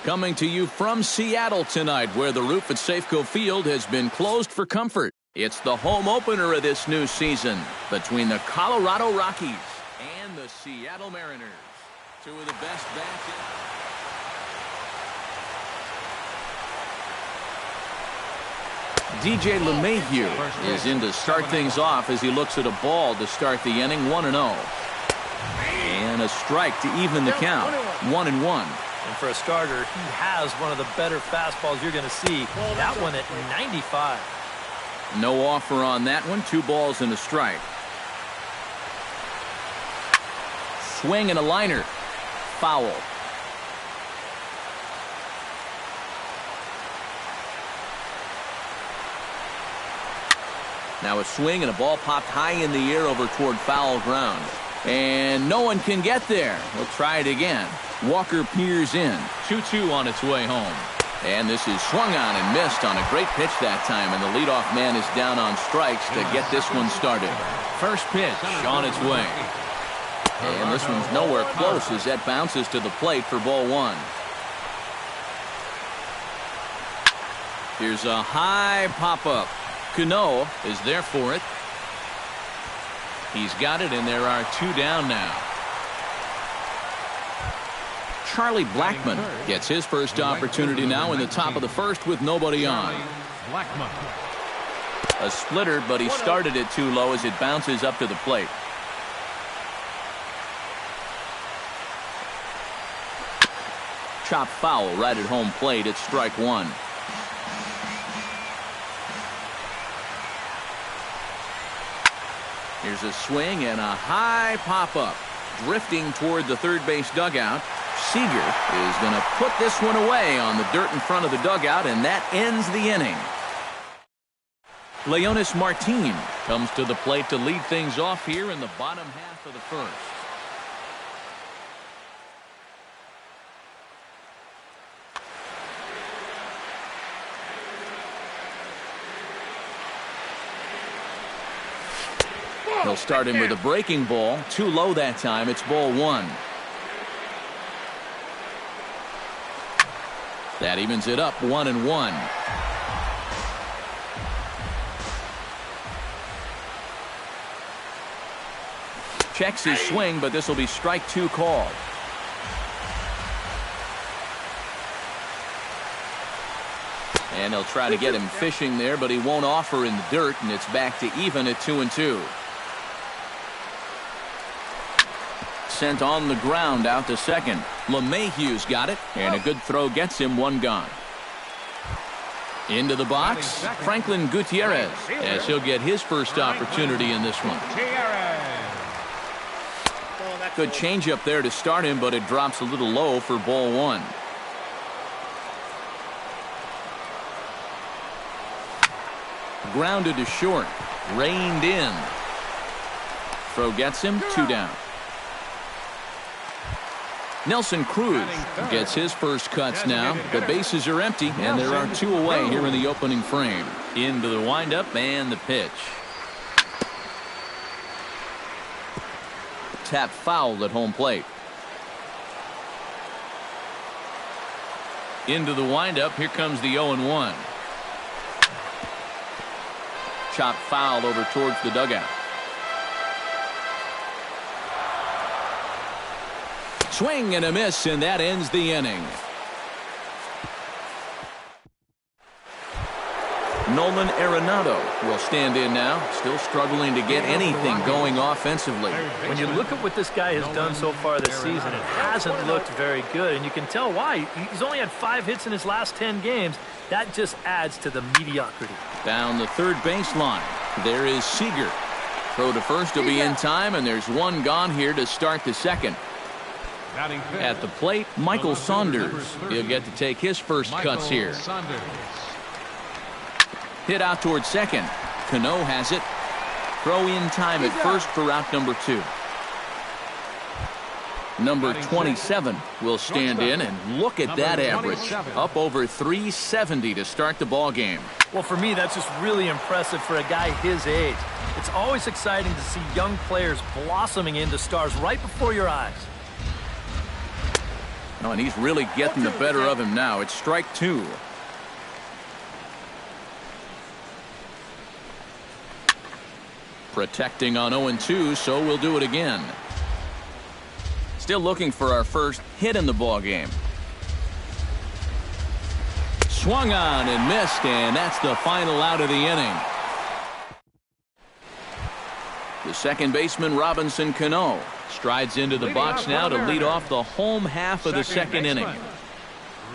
Coming to you from Seattle tonight, where the roof at Safeco Field has been closed for comfort. It's the home opener of this new season between the Colorado Rockies and the Seattle Mariners. Two of the best bats in. DJ LeMahieu is in to start things off as he looks at a ball to start the inning, 1-0. And a strike to even the count, 1-1. And for a starter, he has one of the better fastballs you're going to see. That one at 95. No offer on that one. 2 balls and a strike. Swing and a liner. Foul. Now a swing and a ball popped high in the air over toward foul ground. And no one can get there. We'll try it again. Walker peers in. 2-2 on its way home. And this is swung on and missed on a great pitch that time. And the leadoff man is down on strikes to get this one started. First pitch on its way. And this one's nowhere close as that bounces to the plate for ball 1. Here's a high pop-up. Cano is there for it. He's got it, and there are 2 down now. Charlie Blackmon gets his first opportunity now in the top of the first with nobody on. A splitter, but he started it too low as it bounces up to the plate. Chop foul right at home plate. It's strike 1. Here's a swing and a high pop-up. Drifting toward the third base dugout. Seager is going to put this one away on the dirt in front of the dugout, and that ends the inning. Leonis Martin comes to the plate to lead things off here in the bottom half of the first. He'll start him with a breaking ball. Too low that time. It's ball 1. That evens it up, 1-1. Checks his swing, but this will be strike 2 called. And he'll try to get him fishing there, but he won't offer in the dirt, and it's back to even at 2-2. Sent on the ground out to second. LeMahieu's got it, and a good throw gets him 1 gone. Into the box, Franklin Gutierrez, as he'll get his first opportunity in this one. Good changeup there to start him, but it drops a little low for ball 1. Grounded to short, reined in. Throw gets him, 2 down. Nelson Cruz gets his first cuts now. The bases are empty, and there are 2 away here in the opening frame. Into the windup and the pitch. Tap foul at home plate. Into the windup. Here comes the 0-1. Chop foul over towards the dugout. Swing and a miss, and that ends the inning. Nolan Arenado will stand in now, still struggling to get anything going offensively. When you look at what this guy has done so far this season, it hasn't looked very good, and you can tell why. He's only had 5 hits in his last 10 games. That just adds to the mediocrity. Down the third baseline, there is Seager. Throw to first will be in time, and there's 1 gone here to start the second. At the plate, Michael Saunders. He'll get to take his first cuts here. Hit out towards second. Cano has it. Throw in time at first for out number 2. Number 27 will stand in, and look at that average. Up over 370 to start the ball game. Well, for me, that's just really impressive for a guy his age. It's always exciting to see young players blossoming into stars right before your eyes. Oh, and he's really getting the better of him now. It's strike 2. Protecting on 0-2, so we'll do it again. Still looking for our first hit in the ball game. Swung on and missed, and that's the final out of the inning. The second baseman, Robinson Cano, strides into the box now to lead off the home half of the second inning.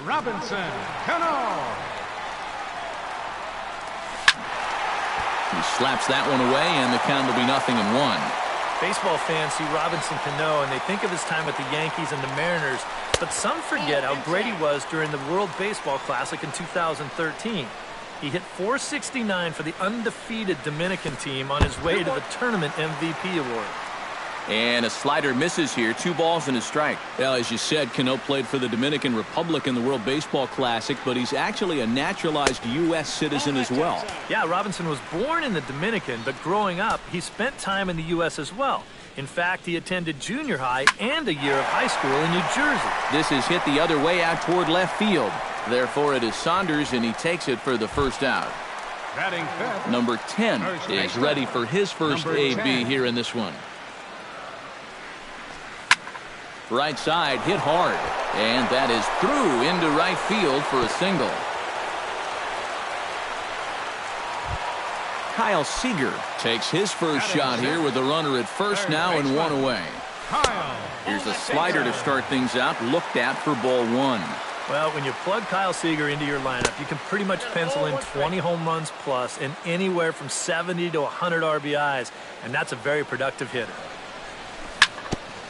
Robinson Cano. He slaps that one away, and the count will be 0-1. Baseball fans see Robinson Cano, and they think of his time with the Yankees and the Mariners, but some forget how great he was during the World Baseball Classic in 2013. He hit .469 for the undefeated Dominican team on his way to the tournament MVP award. And a slider misses here. 2 balls and a strike. Well, as you said, Cano played for the Dominican Republic in the World Baseball Classic, but he's actually a naturalized U.S. citizen as well. Yeah, Robinson was born in the Dominican, but growing up, he spent time in the U.S. as well. In fact, he attended junior high and a year of high school in New Jersey. This is hit the other way out toward left field. Therefore, it is Saunders, and he takes it for the first out. Batting fifth. Number 10 is ready for his first AB here in this one. Right side, hit hard, and that is through into right field for a single. Kyle Seager takes his first shot here with a runner at first now and 1 away. Here's a slider to start things out, looked at for ball 1. Well, when you plug Kyle Seager into your lineup, you can pretty much pencil in 20 home runs plus and anywhere from 70 to 100 RBIs, and that's a very productive hitter.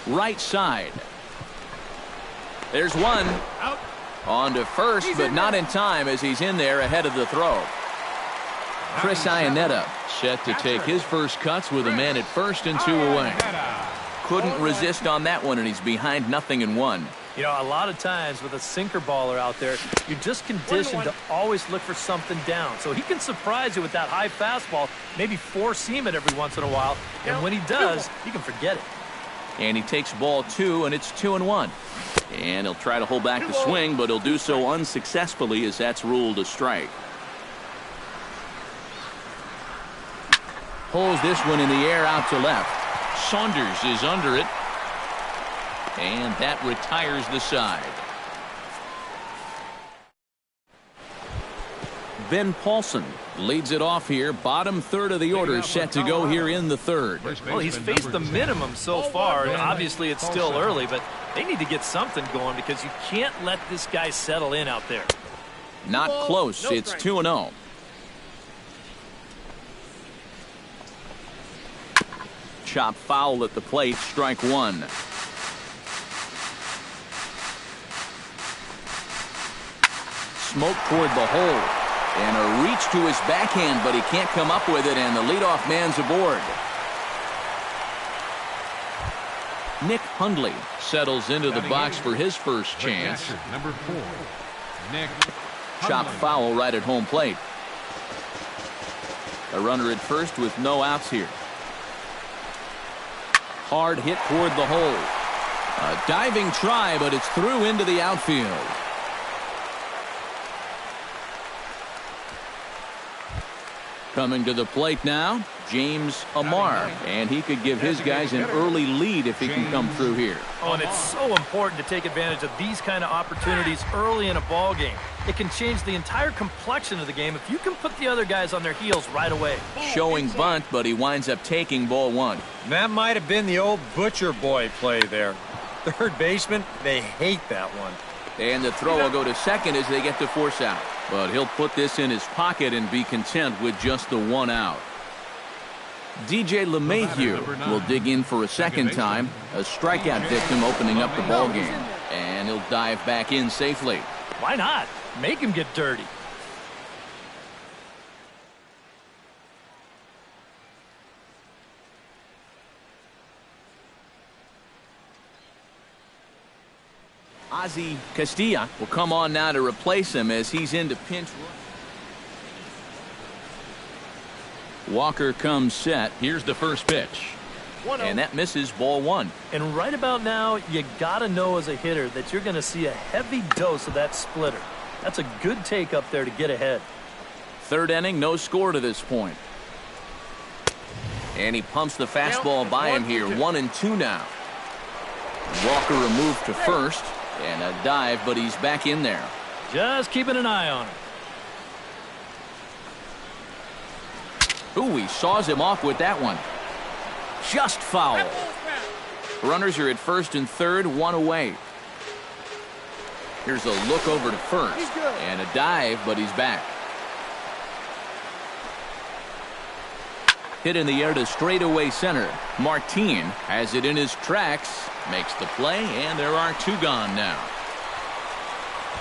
Right side. There's one. Out. On to first, but not in time as he's in there ahead of the throw. Chris Iannetta set to take his first cuts with a man at first and 2 away. Couldn't resist on that one, and he's behind 0-1. You know, a lot of times with a sinker baller out there, you're just conditioned to always look for something down. So he can surprise you with that high fastball, maybe four seam it every once in a while. And when he does, you can forget it. And he takes ball 2, and it's 2-1. And he'll try to hold back the swing, but he'll do so unsuccessfully as that's ruled a strike. Pulls this one in the air out to left. Saunders is under it. And that retires the side. Ben Paulson leads it off here. Bottom third of the order set to go here in the third. Well, he's faced the minimum so far, and obviously it's still early, but they need to get something going because you can't let this guy settle in out there. Not close. It's 2-0. Chop foul at the plate. Strike 1. Smoke toward the hole. And a reach to his backhand, but he can't come up with it, and the leadoff man's aboard. Nick Hundley settles into the box for his first chance. Number 4, Nick. Chop foul right at home plate. A runner at first with no outs here. Hard hit toward the hole. A diving try, but it's through into the outfield. Coming to the plate now, James Amar, and he could give his guys an early lead if he can come through here. Oh, and it's so important to take advantage of these kind of opportunities early in a ball game. It can change the entire complexion of the game if you can put the other guys on their heels right away. Showing bunt, but he winds up taking ball 1. That might have been the old Butcher Boy play there. Third baseman, they hate that one. And the throw will go to second as they get to force out. But he'll put this in his pocket and be content with just the 1 out. DJ LeMahieu will dig in for a second time. A strikeout victim opening up the ball game. And he'll dive back in safely. Why not? Make him get dirty. Ozzie Castilla will come on now to replace him as he's into pinch run. Walker comes set. Here's the first pitch. And that misses, ball one. And right about now, you got to know as a hitter that you're going to see a heavy dose of that splitter. That's a good take up there to get ahead. Third inning, no score to this point. And he pumps the fastball by him here. 1-2 now. Walker removed to first. And a dive, but he's back in there. Just keeping an eye on him. Ooh, he saws him off with that one. Just foul. Runners are at first and third, one away. Here's a look over to first. And a dive, but he's back. Hit in the air to straightaway center. Martin has it in his tracks. Makes the play, and there are two gone now.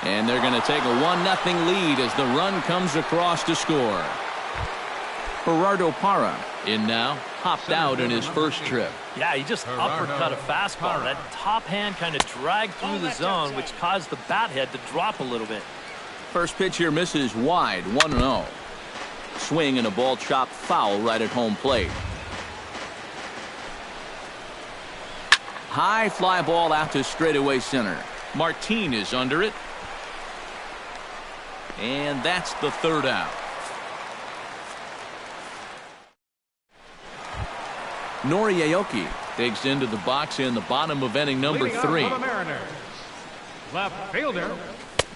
And they're going to take a 1-0 lead as the run comes across to score. Gerardo Parra in now. Hopped out in his first trip. Yeah, he just uppercut a fastball. That top hand kind of dragged through the zone, which caused the bat head to drop a little bit. First pitch here misses wide, 1-0. Swing and a ball chopped foul right at home plate. High fly ball out to straightaway center. Martin is under it. And that's the third out. Noriaoki digs into the box in the bottom of inning number 3. Left fielder.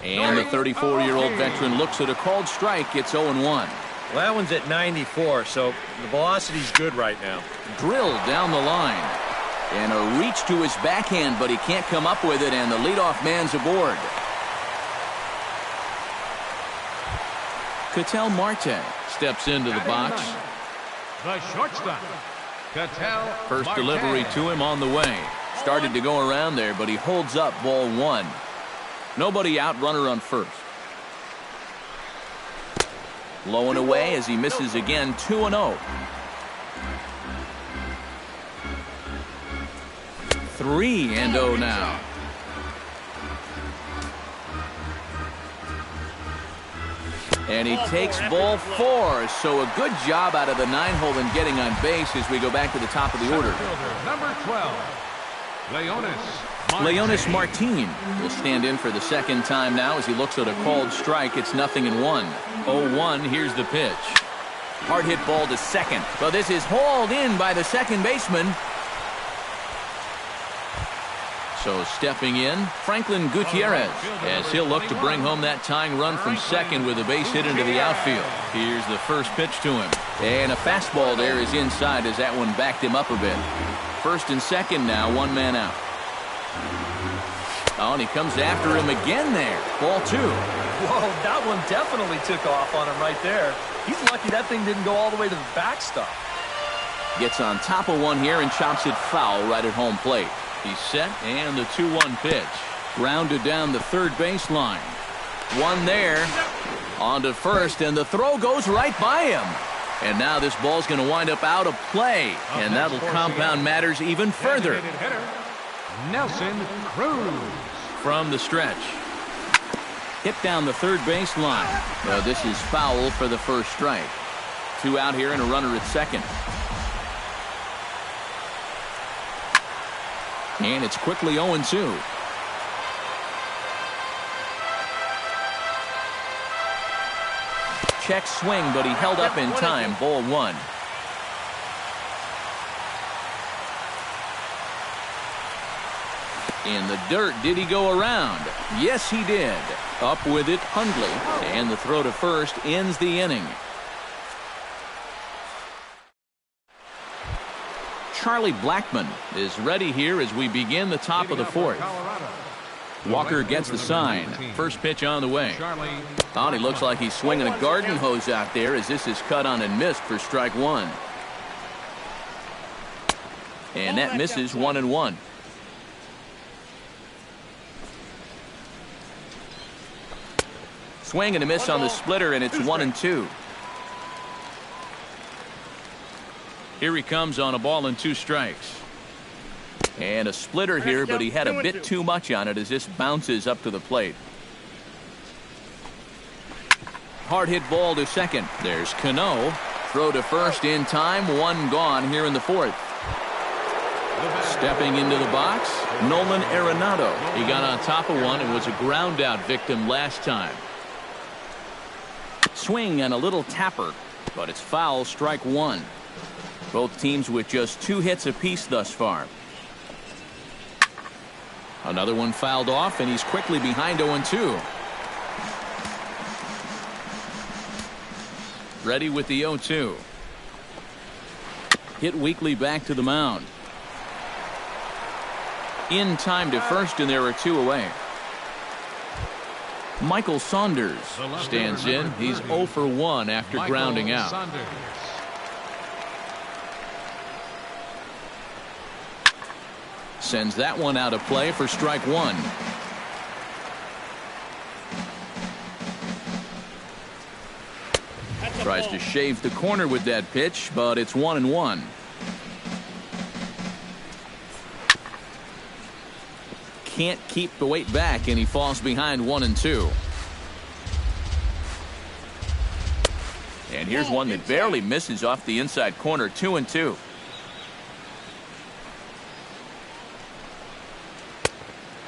And the 34-year-old veteran looks at a called strike. It's 0-1. Well, that one's at 94, so the velocity's good right now. Drilled down the line. And a reach to his backhand, but he can't come up with it, and the leadoff man's aboard. Ketel Marte steps into the box. The shortstop. Ketel First Marte. delivery to him on the way. Started to go around there, but he holds up, ball one. Nobody out, runner on first. Low and away as he misses again, 2-0. 3-0 now. And he takes ball 4. So a good job out of the 9-hole in getting on base as we go back to the top of the order. Number 12, Leonis Martin will stand in for the second time now as he looks at a called strike. It's 0-1. 0-1. Here's the pitch. Hard hit ball to second. Well, this is hauled in by the second baseman. So stepping in, Franklin Gutierrez, as he'll look to bring home that tying run from second with a base hit into the outfield. Here's the first pitch to him. And a fastball there is inside as that one backed him up a bit. First and second now, one man out. Oh, and he comes after him again there. Ball 2. Whoa, that one definitely took off on him right there. He's lucky that thing didn't go all the way to the backstop. Gets on top of one here and chops it foul right at home plate. He's set, and the 2-1 pitch. Grounded down the third baseline. One there. On to first, and the throw goes right by him. And now this ball's going to wind up out of play, and that'll compound matters even further. Nelson Cruz. From the stretch. Hit down the third baseline. This is foul for the first strike. 2 out here and a runner at second. And it's quickly 0-2. Check swing, but he held up in time. Ball 1. In the dirt, did he go around? Yes, he did. Up with it, Hundley. And the throw to first ends the inning. Charlie Blackmon is ready here as we begin the top of the 4th. Walker gets the sign. First pitch on the way. Oh, he looks like he's swinging a garden hose out there as this is cut on and missed for strike 1. And that misses 1-1. Swing and a miss on the splitter, and it's 1-2. Here he comes on a ball and 2 strikes. And a splitter here, but he had a bit too much on it as this bounces up to the plate. Hard hit ball to second. There's Cano. Throw to first in time. 1 gone here in the 4th. Stepping into the box, Nolan Arenado. He got on top of one and was a ground out victim last time. Swing and a little tapper, but it's foul, strike one. Both teams with just 2 hits apiece thus far. Another one fouled off, and he's quickly behind 0-2. Ready with the 0-2. Hit weakly back to the mound. In time to first, and there are 2 away. Michael Saunders stands in. He's 0 for 1 after grounding out. Sends that one out of play for strike one. Tries to shave the corner with that pitch, but it's 1-1. Can't keep the weight back, and he falls behind 1-2. And here's one that barely misses off the inside corner. 2-2.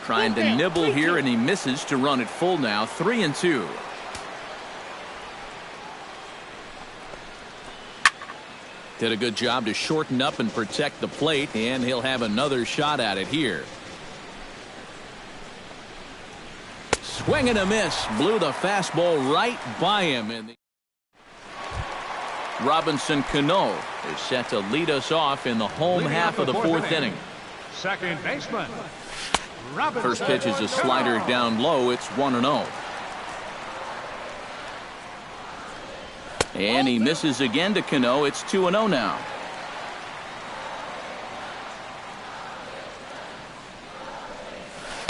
Trying to nibble here, and he misses to run it full now. 3-2. Did a good job to shorten up and protect the plate, and he'll have another shot at it here. Swing and a miss. Blew the fastball right by him. Robinson Cano is set to lead us off in the home half of the 4th inning. Second baseman. First pitch is a slider down low. It's 1-0. And he misses again to Cano. It's 2-0 now.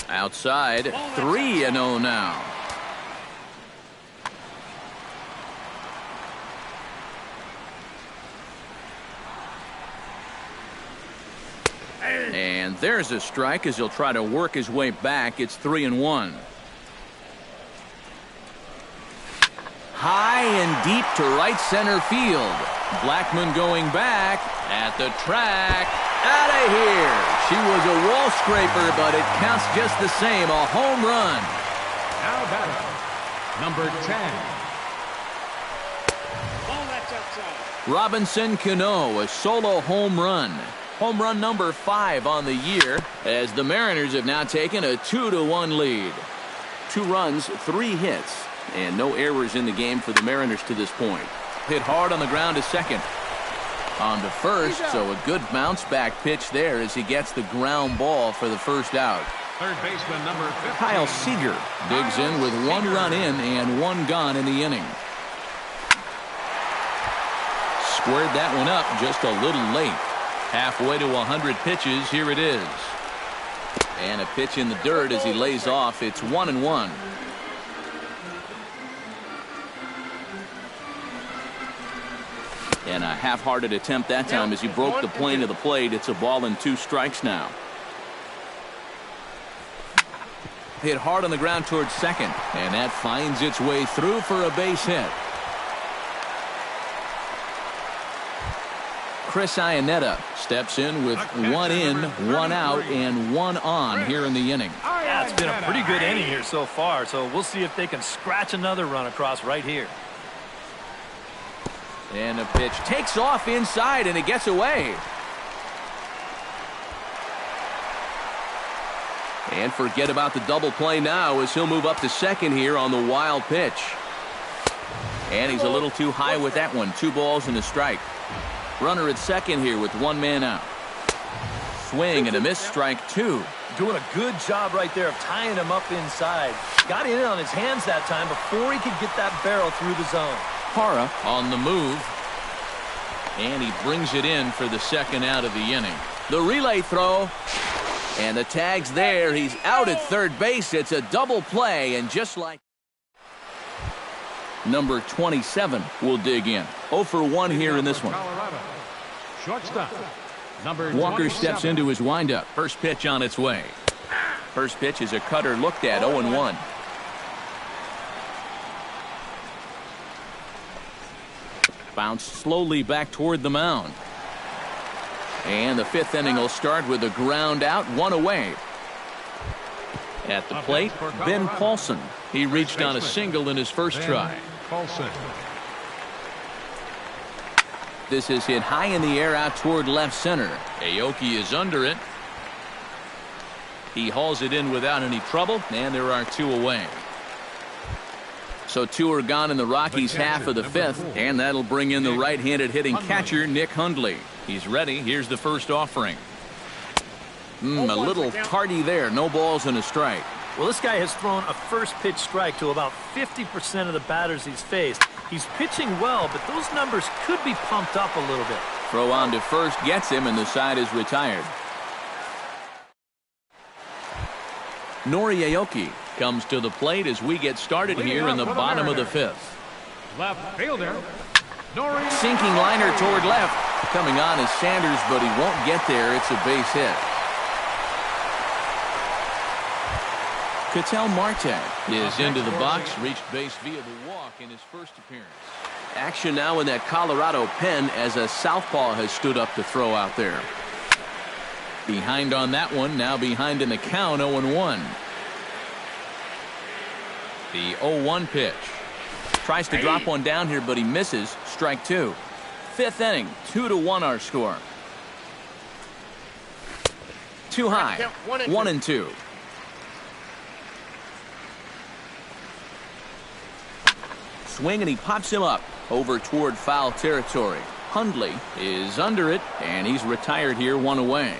Outside, 3-0 now. And there's a strike as he'll try to work his way back. It's 3-1. High and deep to right center field. Blackmon going back at the track. Out of here. She was a wall scraper, but it counts just the same. A home run. Now batting, number 10. Robinson Cano, a solo home run. Home run number 5 on the year, as the Mariners have now taken a 2-1 lead. 2 runs, 3 hits, and no errors in the game for the Mariners to this point. Hit hard on the ground to second. On to first, so a good bounce back pitch there as he gets the ground ball for the first out. Third baseman number 15. Kyle Seager digs in with 1 run in and 1 gone in the inning. Squared that one up just a little late. Halfway to 100 pitches, here it is. And a pitch in the dirt as he lays off. It's 1-1. And a half-hearted attempt that time as he broke the plane of the plate. It's a ball and 2 strikes now. Hit hard on the ground towards second, and that finds its way through for a base hit. Chris Iannetta steps in with 1 in, 1 out, and 1 on here in the inning. Yeah, it's been a pretty good inning here so far, so we'll see if they can scratch another run across right here. And a pitch takes off inside, and it gets away. And forget about the double play now as he'll move up to second here on the wild pitch. And he's a little too high with that one. 2 balls and a strike. Runner at second here with 1 man out. Swing and a miss, strike 2. Doing a good job right there of tying him up inside. Got in on his hands that time before he could get that barrel through the zone. Hara on the move. And he brings it in for the second out of the inning. The relay throw. And the tag's there. He's out at third base. It's a double play, and just like number 27 will dig in. 0 for 1 here in this one. Shortstop, number Walker 27. steps into his windup. First pitch on its way. First pitch is a cutter looked at. 0-1. Bounce slowly back toward the mound. And the fifth inning will start with a ground out, one away. At the plate, Ben Paulson. He reached on a single in his first try. Paulson. This is hit high in the air out toward left center. Aoki is under it. He hauls it in without any trouble, and there are two away. So two are gone in the Rockies' half of the fifth, and that'll bring in the right-handed hitting catcher, Nick Hundley. He's ready. Here's the first offering. A little party there. No balls and a strike. Well, this guy has thrown a first pitch strike to about 50% of the batters he's faced. He's pitching well, but those numbers could be pumped up a little bit. Throw on to first gets him, and the side is retired. Nori Aoki comes to the plate as we get started here in the bottom of the fifth. Left fielder. Nori. Sinking liner toward left. Coming on is Sanders, but he won't get there. It's a base hit. Ketel Marte is into the box, reached base via the walk in his first appearance. Action now in that Colorado pen as a southpaw has stood up to throw out there. Behind on that one, now behind in the count, 0-1. The 0-1 pitch. Tries to drop one down here, but he misses. Strike two. Fifth inning, 2-1 our score. Too high, 1-2. Swing, and he pops him up over toward foul territory. Hundley is under it, and he's retired here, one away.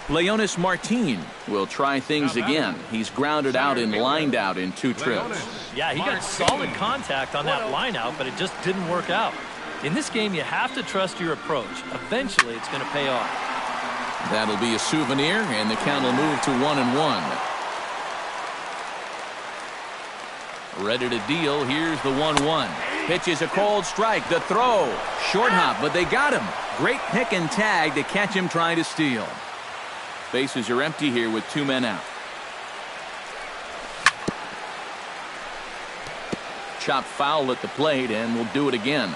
Leonis Martin will try things again. He's grounded out and lined out in two trips. Yeah, he got solid contact on that line out, but it just didn't work out. In this game, you have to trust your approach. Eventually, it's going to pay off. That'll be a souvenir, and the count will move to 1-1. Ready to deal. Here's the 1-1. Pitch is a cold strike. The throw. Short hop, but they got him. Great pick and tag to catch him trying to steal. Bases are empty here with two men out. Chop foul at the plate, and we'll do it again.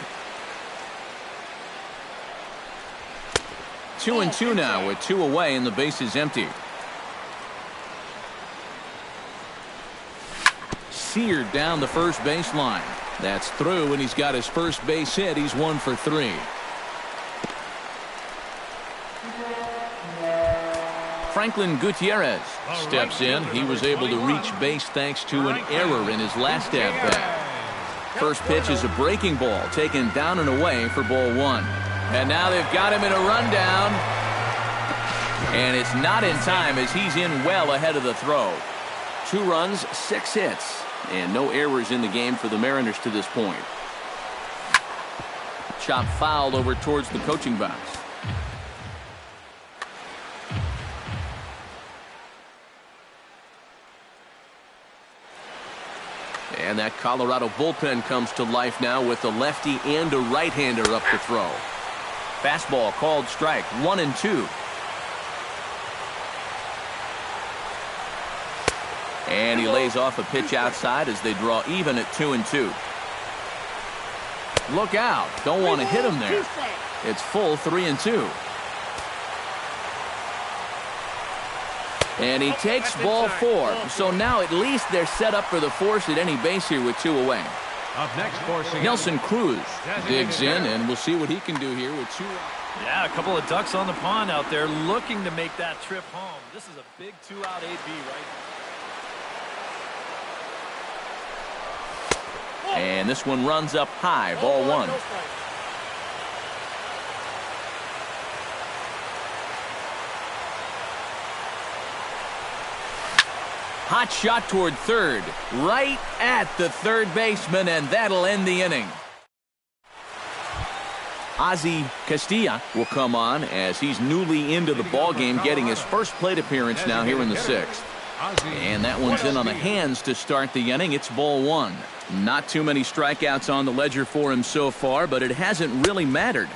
2-2 now with two away, and the base is empty. Seared down the first baseline. That's through, and he's got his first base hit. He's 1 for 3. Franklin Gutierrez steps in. He was able to reach base thanks to an error in his last at-bat. First pitch is a breaking ball taken down and away for ball one. And now they've got him in a rundown. And it's not in time as he's in well ahead of the throw. 2 runs, 6 hits. And no errors in the game for the Mariners to this point. Chop foul over towards the coaching box. And that Colorado bullpen comes to life now with a lefty and a right-hander up to throw. Fastball called strike, 1-2. And he lays off a pitch outside as they draw even at 2-2. Look out. Don't want to hit him there. It's full 3-2. And he takes ball 4. So now at least they're set up for the force at any base here with 2 away. Up next, Nelson Cruz digs in, and we'll see what he can do here with 2. Yeah, a couple of ducks on the pond out there looking to make that trip home. This is a big 2-out AB right here. And this one runs up high, ball 1. Hot shot toward third, right at the third baseman, and that'll end the inning. Ozzie Castilla will come on as he's newly into the ballgame, getting his first plate appearance now here in the 6th. And that one's in on the hands to start the inning. It's ball 1. Not too many strikeouts on the ledger for him so far, but it hasn't really mattered.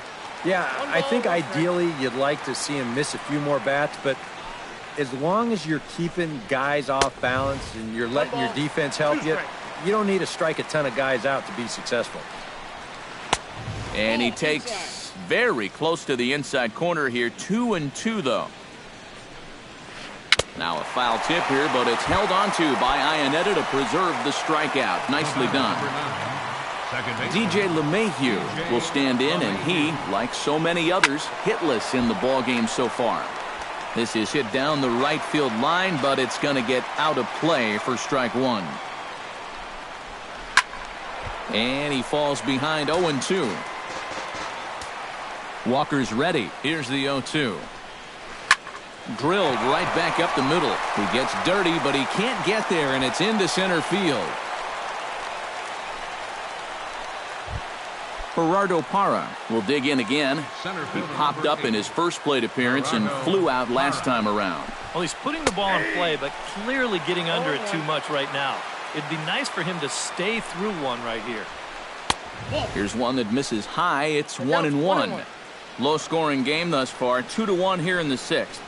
Yeah, I think ideally you'd like to see him miss a few more bats, but as long as you're keeping guys off balance and you're letting your defense help you, you don't need to strike a ton of guys out to be successful. And he takes very close to the inside corner here. 2-2 though. Now a foul tip here, but it's held onto by Iannetta to preserve the strikeout. Nicely done. DJ LeMahieu will stand in, and he, like so many others, hitless in the ballgame so far. This is hit down the right field line, but it's going to get out of play for strike one. And he falls behind 0-2. Walker's ready. Here's the 0-2. Drilled right back up the middle. He gets dirty, but he can't get there, and it's into center field. Gerardo Parra will dig in again. He popped up in his first plate appearance and flew out last time around. Well, he's putting the ball in play, but clearly getting under it too much right now. It'd be nice for him to stay through one right here. Here's one that misses high. It's 1-1. Low-scoring game thus far. 2-1 here in the sixth.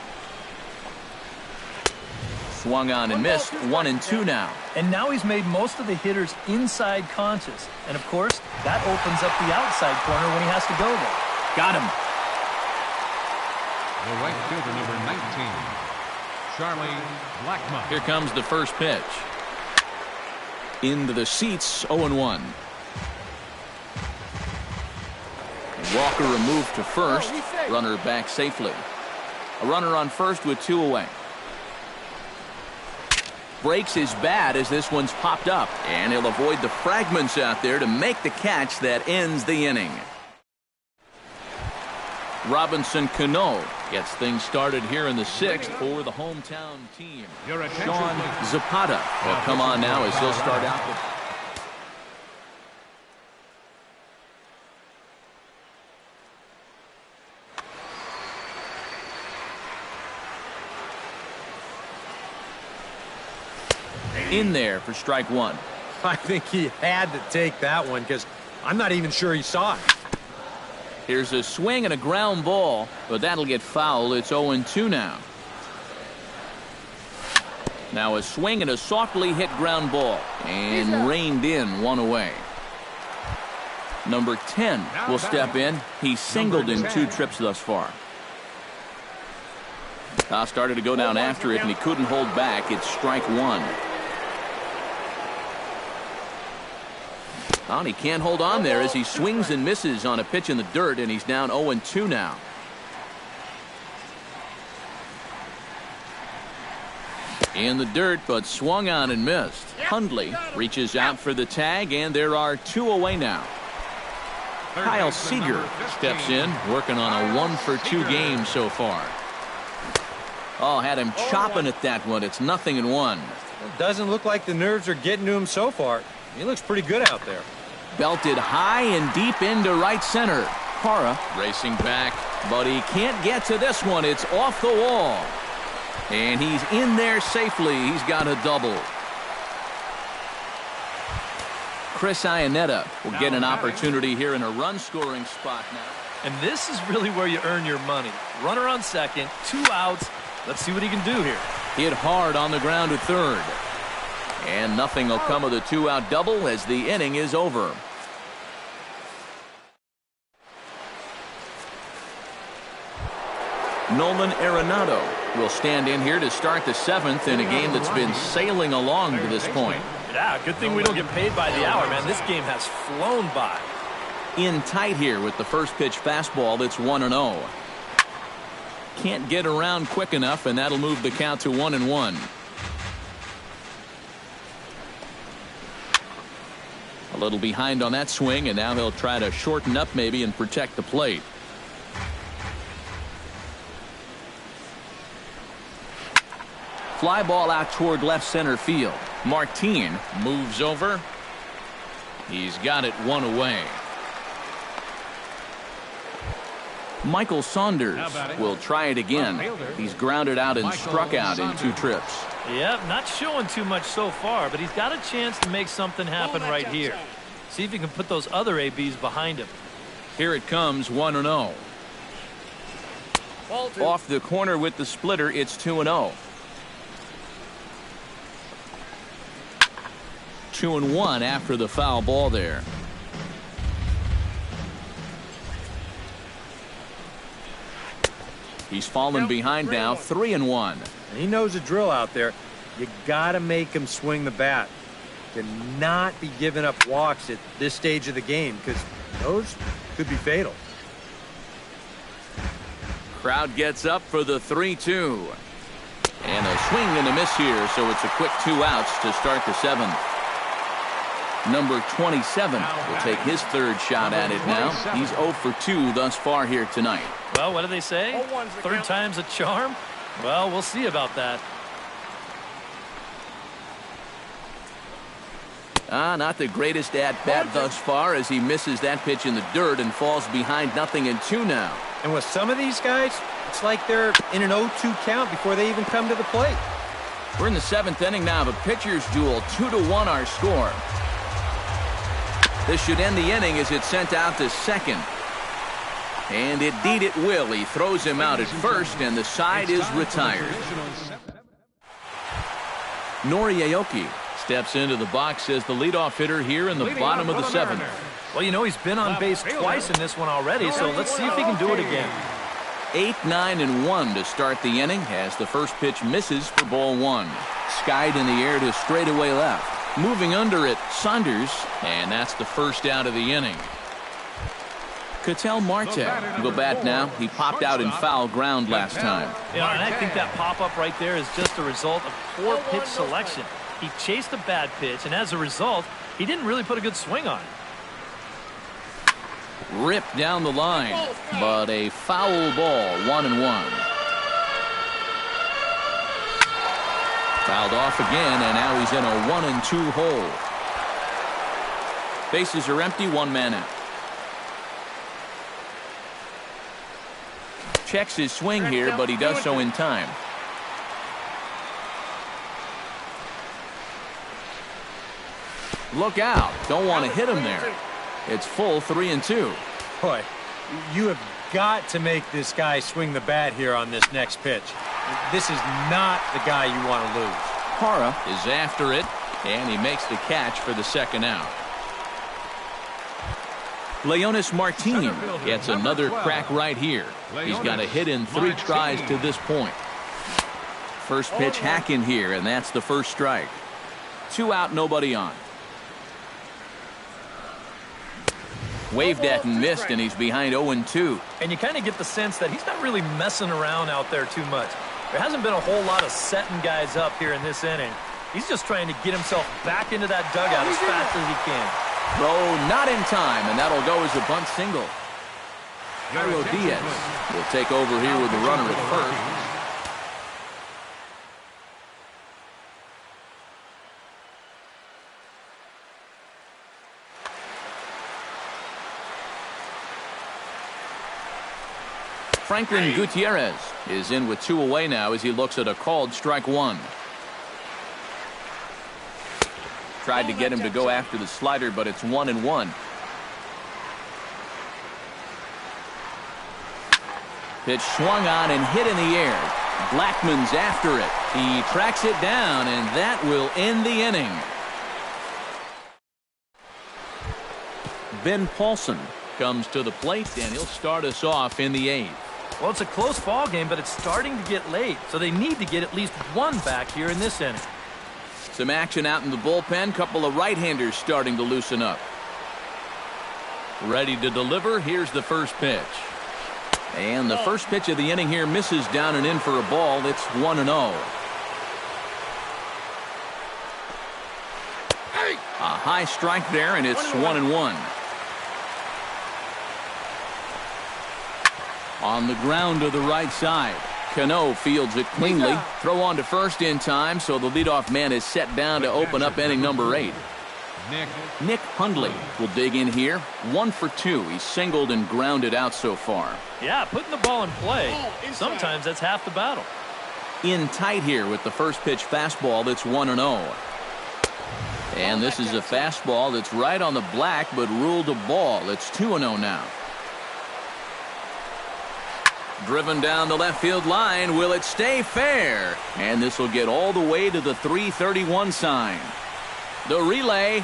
Swung on and missed. 1-2 now. And now he's made most of the hitters inside conscious. And, of course, that opens up the outside corner when he has to go there. Got him. The right fielder, number 19, Charlie Blackmon. Here comes the first pitch. Into the seats, 0-1. Walker removed to first. Runner back safely. A runner on first with 2 away. Breaks his bat as this one's popped up, and he'll avoid the fragments out there to make the catch that ends the inning. Robinson Cano gets things started here in the sixth for the hometown team. Sean Zapata will come on now as he'll start out with. In there for strike one. I think he had to take that one because I'm not even sure he saw it. Here's a swing and a ground ball, but that'll get foul. It's 0-2 now. Now a swing and a softly hit ground ball, and reined in, 1 away. Number 10 will step in. He's singled in 2 trips thus far. Started to go down after it, and he couldn't hold back. It's strike one. Oh, and he can't hold on there as he swings and misses on a pitch in the dirt, and he's down 0-2 now. In the dirt, but swung on and missed. Hundley reaches out for the tag, and there are 2 away now. Kyle Seager steps in, working on a 1-for-2 game so far. Oh, had him chopping at that one. It's 0-1. It doesn't look like the nerves are getting to him so far. He looks pretty good out there. Belted high and deep into right center. Parra racing back, but he can't get to this one. It's off the wall. And he's in there safely. He's got a double. Chris Iannetta will get an opportunity here in a run-scoring spot now. And this is really where you earn your money. Runner on second, 2 outs. Let's see what he can do here. Hit hard on the ground at third. And nothing will come of the 2-out double as the inning is over. Nolan Arenado will stand in here to start the 7th in a game that's been sailing along to this point. Yeah, good thing we don't get paid by the hour, man. This game has flown by. In tight here with the first pitch fastball that's 1-0. Can't get around quick enough, and that'll move the count to 1-1. A little behind on that swing, and now he'll try to shorten up maybe and protect the plate. Fly ball out toward left center field. Martin moves over. He's got it 1 away. Michael Saunders will try it again. He's grounded out and struck out in 2 trips. Yep, not showing too much so far, but he's got a chance to make something happen right here. See if he can put those other ABs behind him. Here it comes, 1-0. Off the corner with the splitter, it's 2-0. 2-1 after the foul ball there. He's fallen behind now, 3-1. And he knows the drill out there. You got to make him swing the bat. To not be giving up walks at this stage of the game, because those could be fatal. Crowd gets up for the 3-2. And a swing and a miss here, so it's a quick 2 outs to start the 7th. Number 27 will take his third shot at it now. He's 0 for 2 thus far here tonight. Well, what do they say? Third time's a charm? Well, we'll see about that. Not the greatest at-bat thus far as he misses that pitch in the dirt and falls behind 0-2 now. And with some of these guys, it's like they're in an 0-2 count before they even come to the plate. We're in the 7th inning now of a pitcher's duel. 2-1 our score. This should end the inning as it's sent out to second. And indeed it will. He throws him out at first, and the side is retired. Nori Aoki steps into the box as the leadoff hitter here in the bottom of the 7th. Well, you know, he's been on base twice in this one already, so let's see if he can do it again. 8, 9, and 1 to start the inning as the first pitch misses for ball 1. Skied in the air to straightaway left. Moving under it, Saunders, and that's the first out of the inning. Ketel Marte will go bat now. He popped out in foul ground last time. Yeah, and I think that pop-up right there is just a result of poor pitch selection. He chased a bad pitch, and as a result, he didn't really put a good swing on it. Ripped down the line, but a foul ball, 1-1. Fouled off again, and now he's in a 1-2 hole. Bases are empty, 1 man out. Checks his swing here, but he does so in time. Look out. Don't want to hit him there. It's full 3-2. Boy, you have got to make this guy swing the bat here on this next pitch. This is not the guy you want to lose. Hara is after it, and he makes the catch for the second out. Leonis Martin gets another crack right here. He's got a hit in 3 tries to this point. First pitch hack in here, and that's the first strike. 2 out, nobody on. Waved at and missed, and he's behind 0-2. And you kind of get the sense that he's not really messing around out there too much. There hasn't been a whole lot of setting guys up here in this inning. He's just trying to get himself back into that dugout as fast as he can. Throw not in time, and that'll go as a bunt single. Jairo Diaz will take over here with the runner at first. Franklin Gutierrez is in with 2 away now as he looks at a called strike 1. Tried to get him to go after the slider, but it's 1-1. Pitch swung on and hit in the air. Blackman's after it. He tracks it down, and that will end the inning. Ben Paulson comes to the plate, and he'll start us off in the 8th. Well, it's a close ball game, but it's starting to get late, so they need to get at least 1 back here in this inning. Some action out in the bullpen. Couple of right-handers starting to loosen up. Ready to deliver. Here's the first pitch. And the first pitch of the inning here misses down and in for a ball. It's 1-0. A high strike there, and it's 1-1. On the ground to the right side. Cano fields it cleanly. Throw on to first in time, so the leadoff man is set down to open up inning number 8. Nick Hundley will dig in here. 1 for 2. He's singled and grounded out so far. Yeah, putting the ball in play. Sometimes that's half the battle. In tight here with the first pitch fastball. That's 1-0. And this is a fastball that's right on the black, but ruled a ball. It's 2-0 now. Driven down the left field line. Will it stay fair? And this will get all the way to the 331 sign. The relay.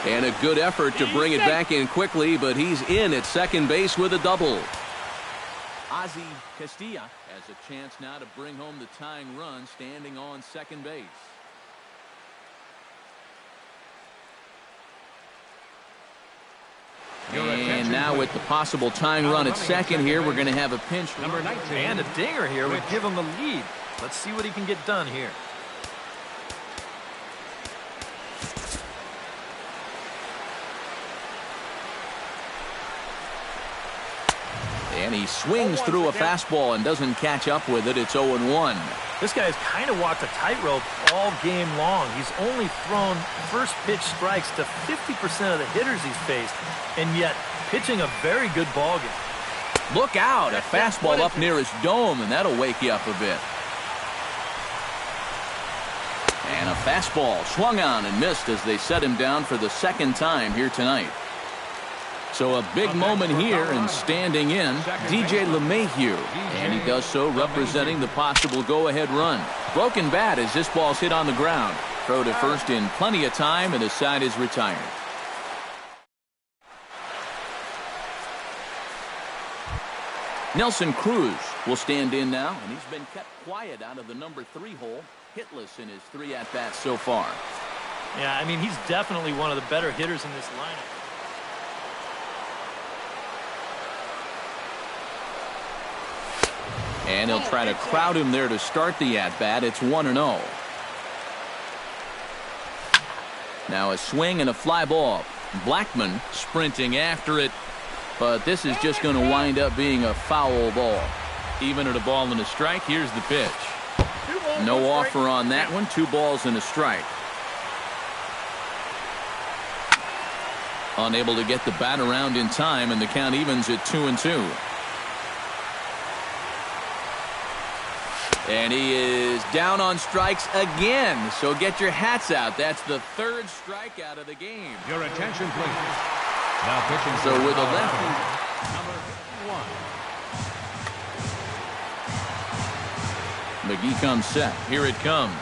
And a good effort to bring it back in quickly, but he's in at second base with a double. Ozzie Castilla has a chance now to bring home the tying run, standing on second base. And now with the possible tying run at second here, we're going to have a pinch. Number 19. And a dinger here would give him the lead. Let's see what he can get done here. And he swings through a fastball and doesn't catch up with it. It's 0-1. This guy's kind of walked a tightrope all game long. He's only thrown first pitch strikes to 50% of the hitters he's faced, and yet pitching a very good ball game. Look out, a fastball up near his dome, and that'll wake you up a bit. And a fastball swung on and missed as they set him down for the second time here tonight. So a big moment here, and standing in, DJ LeMahieu. And he does so representing the possible go-ahead run. Broken bat as this ball's hit on the ground. Throw to first in plenty of time, and the side is retired. Nelson Cruz will stand in now, and he's been kept quiet out of the number 3 hole, hitless in his 3 at-bats so far. Yeah, I mean, he's definitely one of the better hitters in this lineup. And he'll try to crowd him there to start the at-bat. It's 1-0. Now a swing and a fly ball. Blackmon sprinting after it, but this is just going to wind up being a foul ball. Even at a ball and a strike, here's the pitch. No offer on that one. 2 balls and a strike. Unable to get the bat around in time, and the count evens at 2-2. And he is down on strikes again. So get your hats out. That's the 3rd strikeout of the game. Your attention, please. Now pitching. So with a lefty. Number 1. McGee comes set. Here it comes.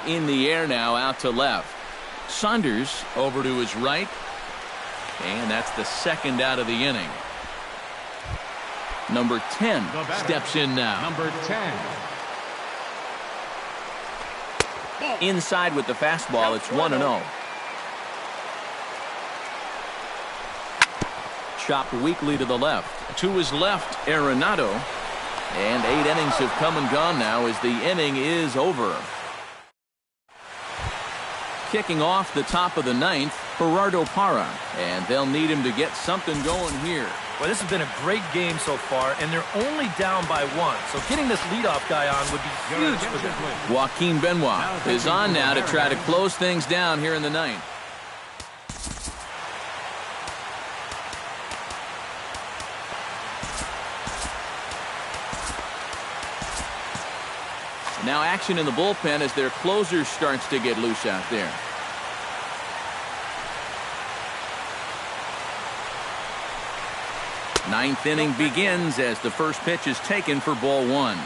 In the air now, out to left. Saunders over to his right. And that's the 2nd out of the inning. Number 10 steps in now. Number 10. Inside with the fastball, it's 1-0. Chopped weakly to the left. To his left, Arenado. And 8 innings have come and gone now as the inning is over. Kicking off the top of the 9th, Gerardo Parra. And they'll need him to get something going here. Well, this has been a great game so far, and they're only down by 1. So getting this leadoff guy on would be huge for them. Joaquin Benoit is on now to try to close things down here in the 9th. Now action in the bullpen as their closer starts to get loose out there. Ninth inning begins as the first pitch is taken for ball 1.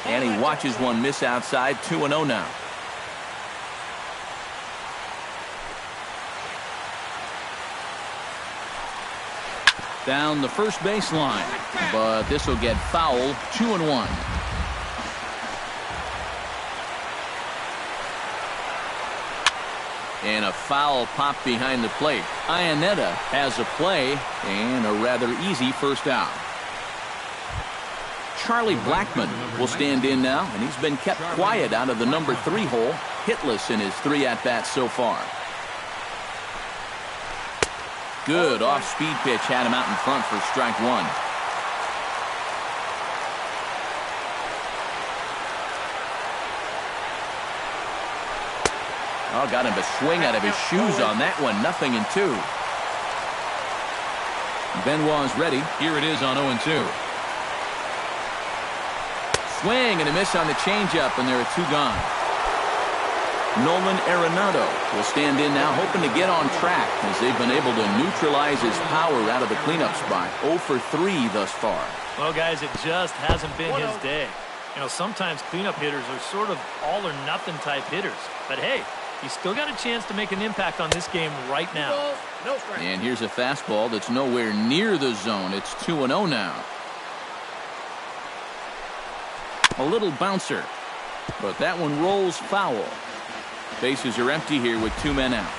And he watches one miss outside. 2-0 now. Down the first baseline, but this will get foul. 2-1. And a foul pop behind the plate. Iannetta has a play and a rather easy first out. Charlie Blackmon will stand in now, and he's been kept quiet out of the number 3 hole, hitless in his 3 at-bats so far. Good off-speed pitch had him out in front for strike 1. Oh, got him to swing out of his shoes on that one. 0-2. Benoit's ready. Here it is on 0-2. Swing and a miss on the changeup, and there are 2 gone. Nolan Arenado will stand in now, hoping to get on track as they've been able to neutralize his power out of the cleanup spot. 0 for 3 thus far. Well, guys, it just hasn't been his day. You know, sometimes cleanup hitters are sort of all-or-nothing type hitters. But, hey, He's still got a chance to make an impact on this game right now. And here's a fastball that's nowhere near the zone. It's 2-0 now. A little bouncer, but that one rolls foul. Bases are empty here with 2 men out.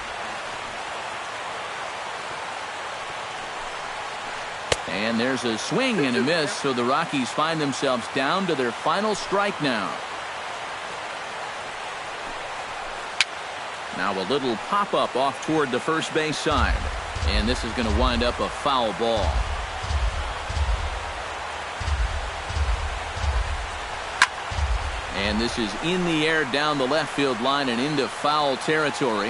And there's a swing and a miss, so the Rockies find themselves down to their final strike now. Now a little pop-up off toward the first base side. And this is going to wind up a foul ball. And this is in the air down the left field line and into foul territory.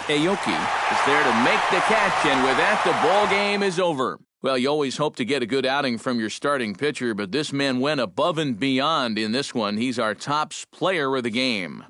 Aoki is there to make the catch, and with that, the ball game is over. Well, you always hope to get a good outing from your starting pitcher, but this man went above and beyond in this one. He's our top player of the game.